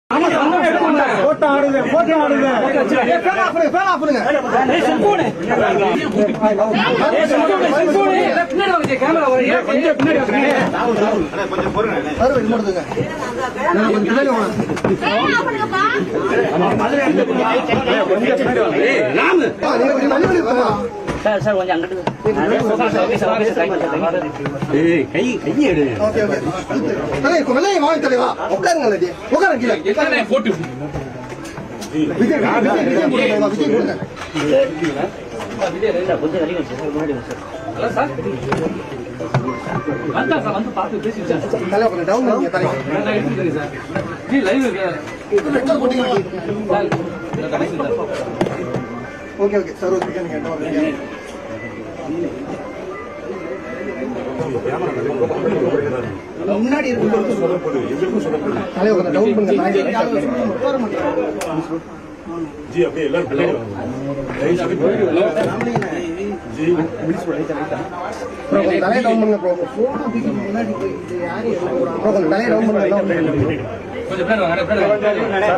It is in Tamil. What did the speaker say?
போட்டோ ஆடுது சார் கொஞ்சம் அங்கிட்டு கை எடு வாங்கி தலைவா உட்காருங்க போட்டு விஜய் கொஞ்சம் வெளியே வச்சு முன்னாடி சார் வந்தா சார் வந்து பார்த்து பேசிட்டேன் தலைவா கொஞ்சம் டவுன் பண்ணுங்க தலைவா sir G live okay okay sir okay நீங்க முன்னாடி இருக்கு தலைவா கொஞ்சம் டவுன் பண்ணுங்க जी अपने எல்லாரும் जी ப்ரோ தலைய டவுன் பண்ணுங்க ப்ரோ போன் பிடிக்க முன்னாடி போய் யாரு ப்ரோ தலைய டவுன் பண்ணுங்க கொஞ்சம் பேர் வாங்க